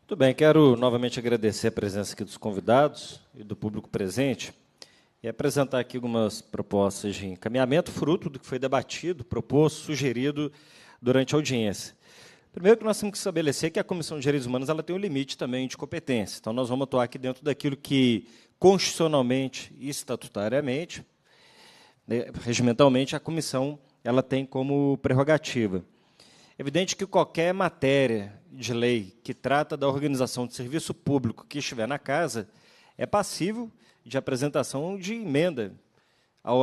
Muito bem, quero novamente agradecer a presença aqui dos convidados e do público presente e apresentar aqui algumas propostas de encaminhamento, fruto do que foi debatido, proposto, sugerido durante a audiência. Primeiro, que nós temos que estabelecer que a Comissão de Direitos Humanos ela tem um limite também de competência. Então, nós vamos atuar aqui dentro daquilo que, constitucionalmente e estatutariamente, regimentalmente, a comissão ela tem como prerrogativa. É evidente que qualquer matéria de lei que trata da organização de serviço público que estiver na casa é passível de apresentação de emenda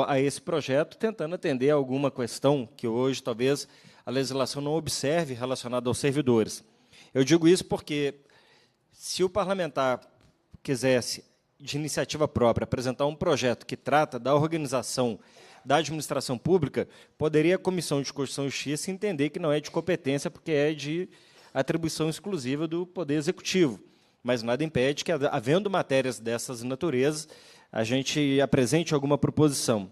a esse projeto, tentando atender a alguma questão que hoje talvez a legislação não observe relacionada aos servidores. Eu digo isso porque, se o parlamentar quisesse, de iniciativa própria, apresentar um projeto que trata da organização da administração pública, poderia a Comissão de Constituição e Justiça entender que não é de competência, porque é de atribuição exclusiva do Poder Executivo. Mas nada impede que, havendo matérias dessas naturezas, a gente apresente alguma proposição.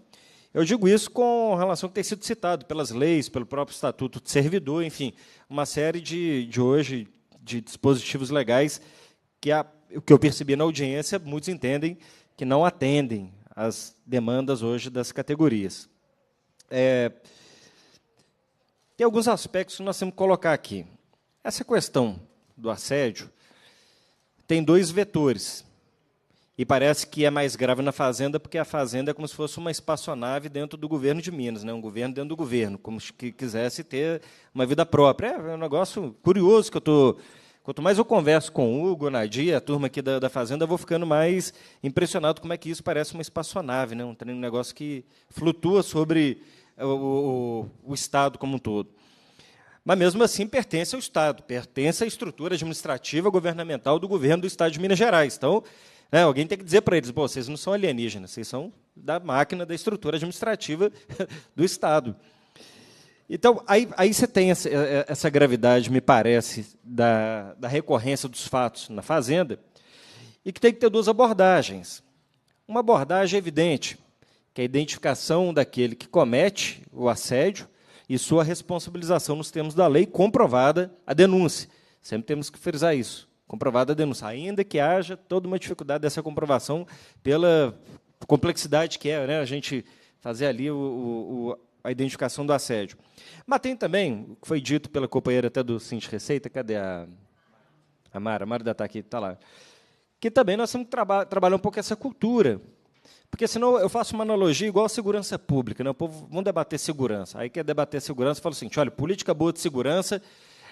Eu digo isso com relação ao que tem sido citado pelas leis, pelo próprio Estatuto de Servidor, enfim, uma série de dispositivos legais que, o que eu percebi na audiência, muitos entendem que não atendem às demandas hoje das categorias. Tem alguns aspectos que nós temos que colocar aqui. Essa questão do assédio tem dois vetores. E parece que é mais grave na Fazenda, porque a Fazenda é como se fosse uma espaçonave dentro do governo de Minas, né? Um governo dentro do governo, como se quisesse ter uma vida própria. É um negócio curioso que eu estou... Quanto mais eu converso com o Hugo, Nadia, a turma aqui da Fazenda, eu vou ficando mais impressionado como é que isso parece uma espaçonave, né? Um negócio que flutua sobre o Estado como um todo. Mas, mesmo assim, pertence ao Estado, pertence à estrutura administrativa governamental do governo do Estado de Minas Gerais. Então, alguém tem que dizer para eles, vocês não são alienígenas, vocês são da máquina, da estrutura administrativa do Estado. Então, aí você tem essa gravidade, me parece, da recorrência dos fatos na Fazenda, e que tem que ter duas abordagens. Uma abordagem evidente, que é a identificação daquele que comete o assédio e sua responsabilização nos termos da lei, comprovada a denúncia. Sempre temos que frisar isso, comprovada a denúncia, ainda que haja toda uma dificuldade dessa comprovação pela complexidade que é, né, a gente fazer ali a identificação do assédio. Mas tem também, o que foi dito pela companheira até do Cinti Receita, cadê a Mara? A Mara ainda está aqui, está lá. Que também nós temos que trabalhar um pouco essa cultura. Porque, senão, eu faço uma analogia igual à segurança pública. Né? O povo vão debater segurança. Aí quer debater segurança, fala o seguinte, olha, política boa de segurança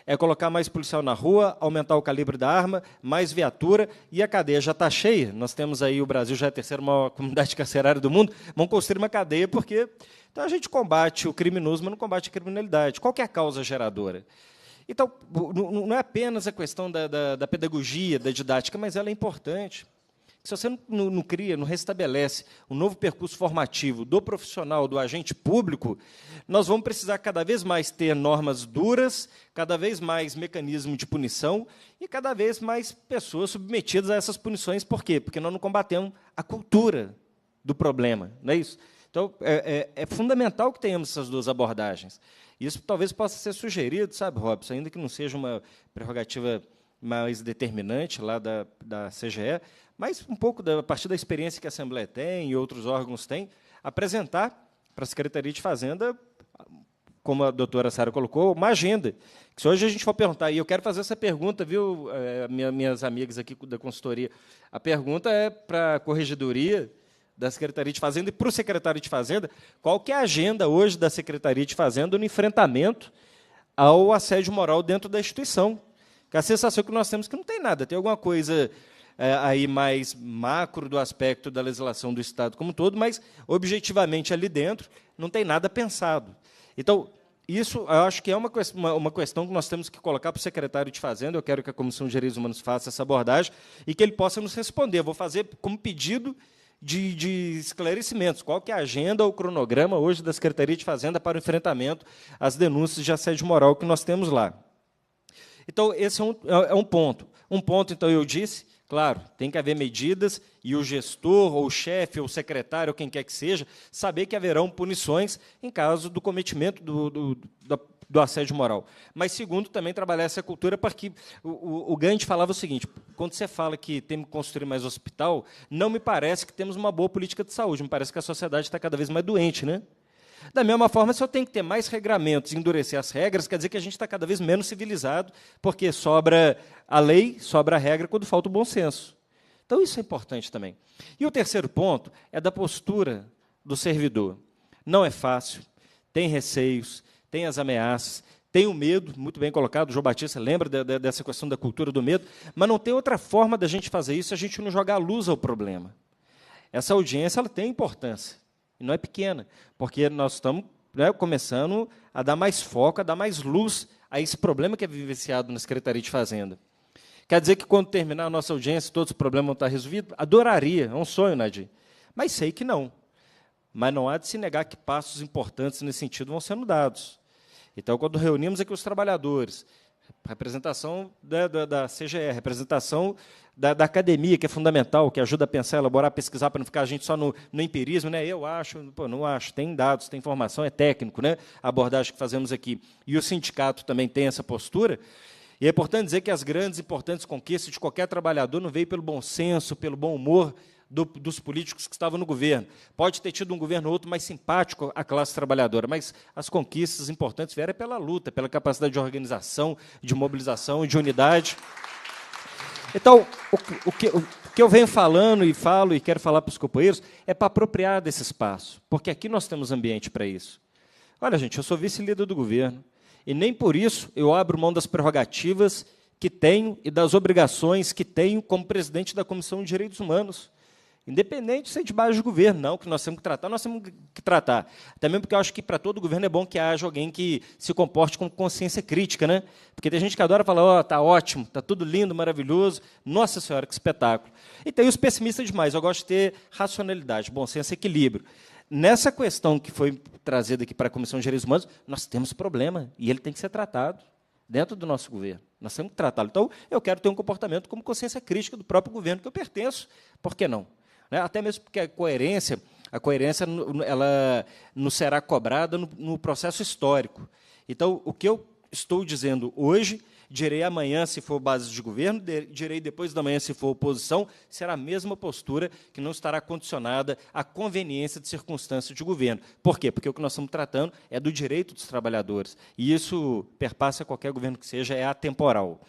é colocar mais policial na rua, aumentar o calibre da arma, mais viatura, e a cadeia já está cheia. Nós temos aí, o Brasil já é a terceira maior comunidade carcerária do mundo, vamos construir uma cadeia, porque então a gente combate o criminoso, mas não combate a criminalidade. Qual que é a causa geradora? Então, não é apenas a questão da pedagogia, da didática, mas ela é importante. Se você não cria, não restabelece um novo percurso formativo do profissional, do agente público, nós vamos precisar cada vez mais ter normas duras, cada vez mais mecanismo de punição e cada vez mais pessoas submetidas a essas punições. Por quê? Porque nós não combatemos a cultura do problema, não é isso? Então, é fundamental que tenhamos essas duas abordagens. Isso talvez possa ser sugerido, sabe, Robson, ainda que não seja uma prerrogativa mais determinante lá da CGE, mas um pouco a partir da experiência que a Assembleia tem e outros órgãos têm, apresentar para a Secretaria de Fazenda, como a doutora Sara colocou, uma agenda. Que se hoje a gente for perguntar, e eu quero fazer essa pergunta, viu, minhas amigas aqui da consultoria, a pergunta é para a Corregedoria da Secretaria de Fazenda e para o secretário de Fazenda, qual que é a agenda hoje da Secretaria de Fazenda no enfrentamento ao assédio moral dentro da instituição? Que a sensação que nós temos é que não tem nada, tem alguma coisa aí mais macro do aspecto da legislação do Estado como um todo, mas, objetivamente, ali dentro, não tem nada pensado. Então, isso, eu acho que é uma questão que nós temos que colocar para o secretário de Fazenda, eu quero que a Comissão de Direitos Humanos faça essa abordagem, e que ele possa nos responder. Eu vou fazer como pedido de esclarecimentos. Qual que é a agenda ou o cronograma hoje da Secretaria de Fazenda para o enfrentamento às denúncias de assédio moral que nós temos lá? Então, esse é um ponto. Um ponto, então, eu disse, claro, tem que haver medidas e o gestor, ou o chefe, ou o secretário, ou quem quer que seja, saber que haverão punições em caso do cometimento do assédio moral. Mas, segundo, também trabalhar essa cultura, porque o Gandhi falava o seguinte, quando você fala que temos que construir mais hospital, não me parece que temos uma boa política de saúde, me parece que a sociedade está cada vez mais doente, né? Da mesma forma, se eu tenho que ter mais regramentos, endurecer as regras, quer dizer que a gente está cada vez menos civilizado, porque sobra a lei, sobra a regra, quando falta o bom senso. Então, isso é importante também. E o terceiro ponto é da postura do servidor. Não é fácil, tem receios, tem as ameaças, tem o medo, muito bem colocado, o João Batista lembra dessa questão da cultura do medo, mas não tem outra forma da gente fazer isso se a gente não jogar a luz ao problema. Essa audiência ela tem importância, e não é pequena, porque nós estamos, né, começando a dar mais foco, a dar mais luz a esse problema que é vivenciado na Secretaria de Fazenda. Quer dizer que, quando terminar a nossa audiência, todos os problemas vão estar resolvidos? Adoraria, é um sonho, Nadir. Mas sei que não. Mas não há de se negar que passos importantes nesse sentido vão sendo dados. Então, quando reunimos aqui os trabalhadores, representação da CGE, representação da academia, que é fundamental, que ajuda a pensar, elaborar, pesquisar, para não ficar a gente só no empirismo, né? Eu acho, pô, não acho, tem dados, tem informação, é técnico, né? A abordagem que fazemos aqui. E o sindicato também tem essa postura. E é importante dizer que as grandes e importantes conquistas de qualquer trabalhador não veio pelo bom senso, pelo bom humor dos políticos que estavam no governo. Pode ter tido um governo ou outro mais simpático à classe trabalhadora, mas as conquistas importantes vieram pela luta, pela capacidade de organização, de mobilização e de unidade. Então, o que eu venho falando e falo e quero falar para os companheiros é para apropriar desse espaço, porque aqui nós temos ambiente para isso. Olha, gente, eu sou vice-líder do governo, e nem por isso eu abro mão das prerrogativas que tenho e das obrigações que tenho como presidente da Comissão de Direitos Humanos. Independente de ser de base de governo, não, que nós temos que tratar, nós temos que tratar. Também porque eu acho que, para todo governo, é bom que haja alguém que se comporte com consciência crítica, né? Porque tem gente que adora falar, ó, está ótimo, está tudo lindo, maravilhoso, nossa senhora, que espetáculo. E tem os pessimistas demais, eu gosto de ter racionalidade, bom senso, equilíbrio. Nessa questão que foi trazida aqui para a Comissão de Direitos Humanos, nós temos problema, e ele tem que ser tratado dentro do nosso governo. Nós temos que tratá-lo. Então, eu quero ter um comportamento como consciência crítica do próprio governo que eu pertenço. Por que não? Até mesmo porque a coerência ela nos será cobrada no processo histórico. Então, o que eu estou dizendo hoje, direi amanhã, se for base de governo, direi depois da manhã, se for oposição, será a mesma postura que não estará condicionada à conveniência de circunstância de governo. Por quê? Porque o que nós estamos tratando é do direito dos trabalhadores, e isso perpassa qualquer governo que seja, é atemporal.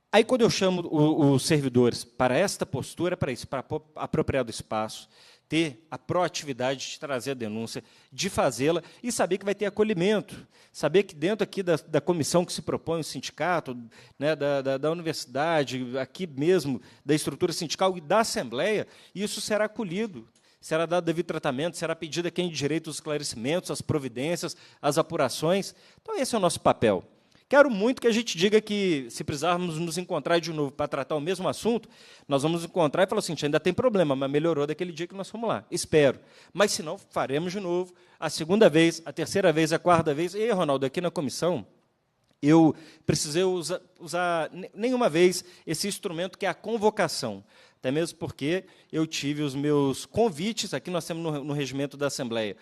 Aí, quando eu chamo os servidores para esta postura, para isso, para apropriar do espaço, ter a proatividade de trazer a denúncia, de fazê-la e saber que vai ter acolhimento, saber que dentro aqui da comissão que se propõe o sindicato, né, da universidade, aqui mesmo, da estrutura sindical e da Assembleia, isso será acolhido, será dado devido tratamento, será pedido a quem de direito os esclarecimentos, as providências, as apurações. Então, esse é o nosso papel. Quero muito que a gente diga que, se precisarmos nos encontrar de novo para tratar o mesmo assunto, nós vamos nos encontrar e falar assim, ainda tem problema, mas melhorou daquele dia que nós fomos lá. Espero. Mas, se não, faremos de novo, a segunda vez, a terceira vez, a quarta vez. E, Ronaldo, aqui na comissão, eu precisei usar nenhuma vez esse instrumento que é a convocação, até mesmo porque eu tive os meus convites, aqui nós temos no regimento da Assembleia,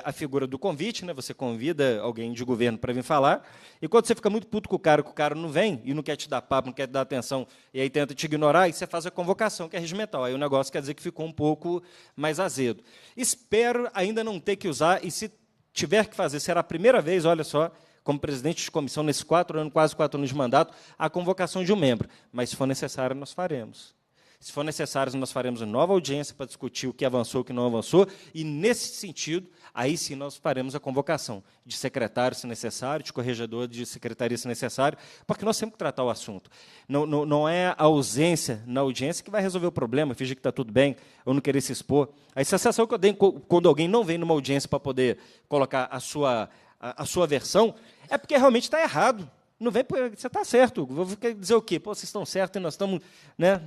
a figura do convite, né? Você convida alguém de governo para vir falar, e quando você fica muito puto com o cara não vem, e não quer te dar papo, não quer te dar atenção, e aí tenta te ignorar, aí você faz a convocação, que é regimental. Aí o negócio quer dizer que ficou um pouco mais azedo. Espero ainda não ter que usar, e se tiver que fazer, será a primeira vez, olha só, como presidente de comissão, nesses 4 anos, quase 4 anos de mandato, a convocação de um membro. Mas, se for necessário, nós faremos. Se for necessário, nós faremos uma nova audiência para discutir o que avançou, o que não avançou, e, nesse sentido, aí sim nós faremos a convocação de secretário, se necessário, de corregedor de secretaria, se necessário, porque nós temos que tratar o assunto. Não é a ausência na audiência que vai resolver o problema, fingir que está tudo bem, ou não querer se expor. A sensação que eu tenho quando alguém não vem numa audiência para poder colocar a sua versão, é porque realmente está errado. Não vem porque você está certo. Vou dizer o quê? Pô, vocês estão certos e nós estamos, né,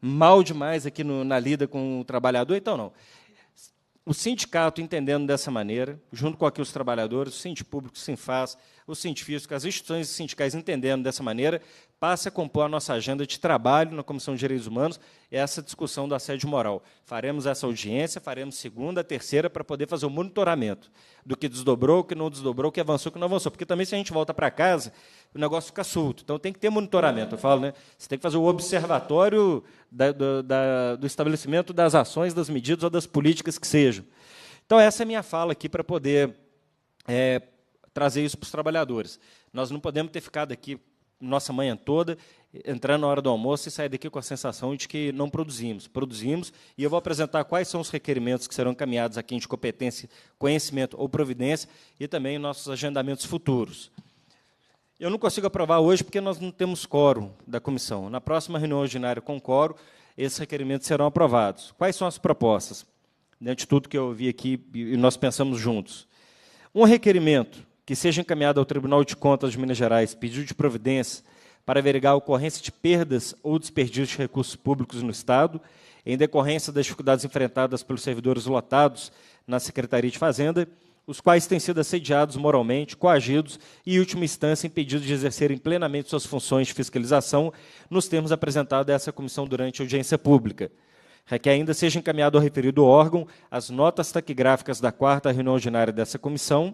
mal demais aqui na lida com o trabalhador. Então, não. O sindicato, entendendo dessa maneira, junto com aqui os trabalhadores, o Sindipúblico, o Sinfaz, o Sindifisco, as instituições sindicais entendendo dessa maneira, passe a compor a nossa agenda de trabalho na Comissão de Direitos Humanos, essa discussão do assédio moral. Faremos essa audiência, faremos segunda, terceira, para poder fazer o monitoramento do que desdobrou, o que não desdobrou, o que avançou, o que não avançou. Porque também, se a gente volta para casa, o negócio fica solto. Então, tem que ter monitoramento. Eu falo, né? Você tem que fazer o observatório do estabelecimento das ações, das medidas ou das políticas que sejam. Então, essa é a minha fala aqui para poder trazer isso para os trabalhadores. Nós não podemos ter ficado aqui nossa manhã toda, entrar na hora do almoço e sair daqui com a sensação de que não produzimos. Produzimos, e eu vou apresentar quais são os requerimentos que serão encaminhados aqui de competência, conhecimento ou providência, e também nossos agendamentos futuros. Eu não consigo aprovar hoje porque nós não temos quórum da comissão. Na próxima reunião ordinária com quórum, esses requerimentos serão aprovados. Quais são as propostas? Dentro de tudo que eu vi aqui e nós pensamos juntos. Um requerimento que seja encaminhado ao Tribunal de Contas de Minas Gerais, pedido de providência para averiguar a ocorrência de perdas ou desperdício de recursos públicos no Estado, em decorrência das dificuldades enfrentadas pelos servidores lotados na Secretaria de Fazenda, os quais têm sido assediados moralmente, coagidos e, em última instância, impedidos de exercerem plenamente suas funções de fiscalização, nos termos apresentados a essa comissão durante a audiência pública. Requer ainda seja encaminhado ao referido órgão as notas taquigráficas da 4ª reunião ordinária dessa comissão,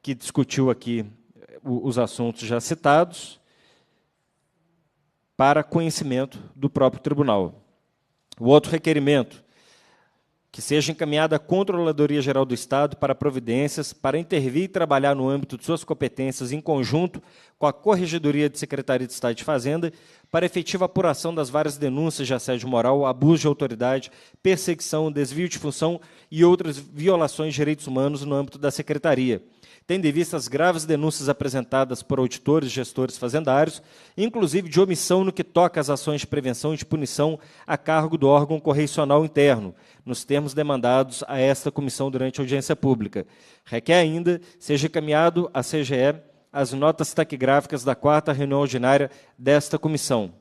que discutiu aqui os assuntos já citados, para conhecimento do próprio tribunal. O outro requerimento, que seja encaminhada à Controladoria Geral do Estado para providências para intervir e trabalhar no âmbito de suas competências em conjunto com a Corregedoria de Secretaria de Estado de Fazenda para efetiva apuração das várias denúncias de assédio moral, abuso de autoridade, perseguição, desvio de função e outras violações de direitos humanos no âmbito da Secretaria, tendo em vista as graves denúncias apresentadas por auditores e gestores fazendários, inclusive de omissão no que toca às ações de prevenção e de punição a cargo do órgão correicional interno, nos termos demandados a esta comissão durante a audiência pública. Requer ainda seja encaminhado à CGE as notas taquigráficas da 4ª reunião ordinária desta comissão.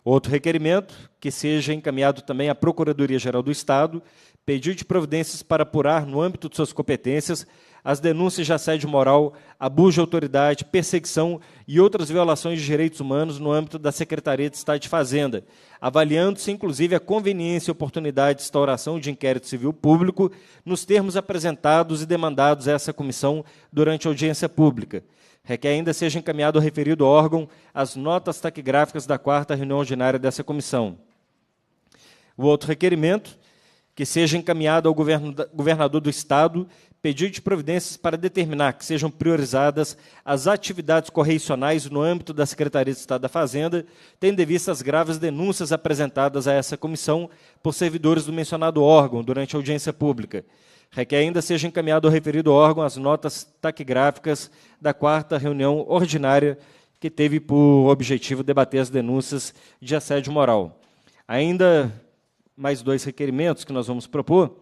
Outro requerimento, que seja encaminhado também à Procuradoria-Geral do Estado, pedido de providências para apurar, no âmbito de suas competências, as denúncias de assédio moral, abuso de autoridade, perseguição e outras violações de direitos humanos no âmbito da Secretaria de Estado de Fazenda, avaliando-se, inclusive, a conveniência e oportunidade de instauração de inquérito civil público nos termos apresentados e demandados a essa comissão durante a audiência pública. Requer ainda seja encaminhado ao referido órgão as notas taquigráficas da 4ª reunião ordinária dessa comissão. O outro requerimento, que seja encaminhado ao governador do Estado, pedido de providências para determinar que sejam priorizadas as atividades correicionais no âmbito da Secretaria de Estado da Fazenda, tendo em vista as graves denúncias apresentadas a essa comissão por servidores do mencionado órgão durante a audiência pública. Requer ainda seja encaminhado ao referido órgão as notas taquigráficas da 4ª reunião ordinária, que teve por objetivo debater as denúncias de assédio moral. Ainda mais 2 requerimentos que nós vamos propor,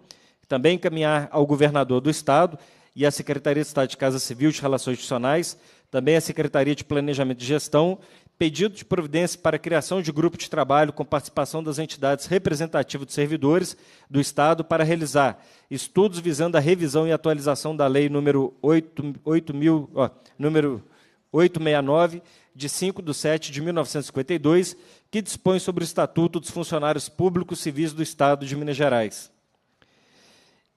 também encaminhar ao governador do Estado e à Secretaria de Estado de Casa Civil e de Relações Institucionais, também à Secretaria de Planejamento e Gestão, pedido de providência para a criação de grupo de trabalho com participação das entidades representativas dos servidores do Estado para realizar estudos visando a revisão e atualização da Lei número 869, de 5/7/1952, que dispõe sobre o Estatuto dos Funcionários Públicos Civis do Estado de Minas Gerais.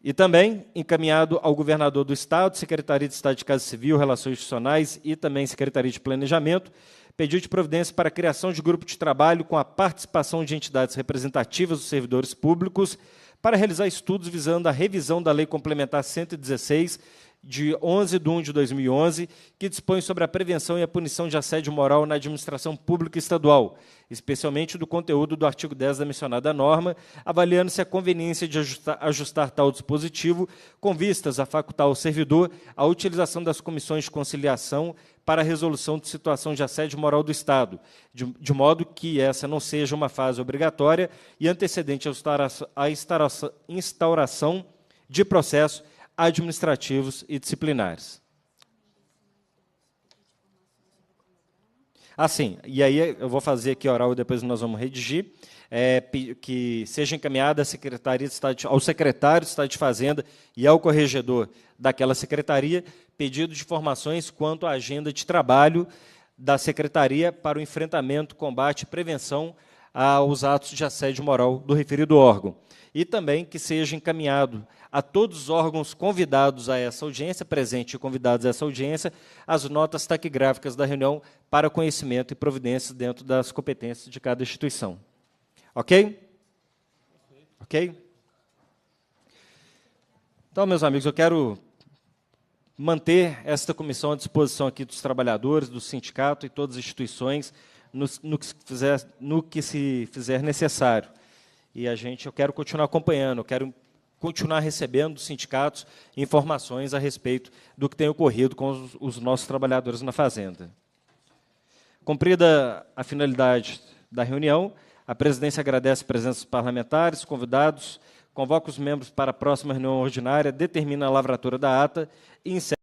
E também encaminhado ao governador do Estado, Secretaria de Estado de Casa Civil, Relações Institucionais e também Secretaria de Planejamento, pedido de providência para a criação de grupo de trabalho com a participação de entidades representativas dos servidores públicos para realizar estudos visando a revisão da Lei Complementar 116, de 11/1/2011, que dispõe sobre a prevenção e a punição de assédio moral na administração pública estadual, especialmente do conteúdo do artigo 10 da mencionada norma, avaliando-se a conveniência de ajustar tal dispositivo, com vistas a facultar ao servidor a utilização das comissões de conciliação para a resolução de situação de assédio moral do Estado, de modo que essa não seja uma fase obrigatória e antecedente à instauração de processo administrativos e disciplinares. Sim, e aí eu vou fazer aqui oral e depois nós vamos redigir, que seja encaminhada ao secretário de Estado de Fazenda e ao corregedor daquela secretaria pedido de informações quanto à agenda de trabalho da Secretaria para o enfrentamento, combate e prevenção aos atos de assédio moral do referido órgão. E também que seja encaminhado a todos os órgãos convidados a essa audiência, presentes e convidados a essa audiência, as notas taquigráficas da reunião para conhecimento e providências dentro das competências de cada instituição. Ok? Ok? Então, meus amigos, eu quero manter esta comissão à disposição aqui dos trabalhadores, do sindicato e todas as instituições, no que se fizer necessário. E eu quero continuar acompanhando, eu quero continuar recebendo dos sindicatos informações a respeito do que tem ocorrido com os nossos trabalhadores na Fazenda. Cumprida a finalidade da reunião, a presidência agradece a presença dos parlamentares, convidados, convoca os membros para a próxima reunião ordinária, determina a lavratura da ata e encerra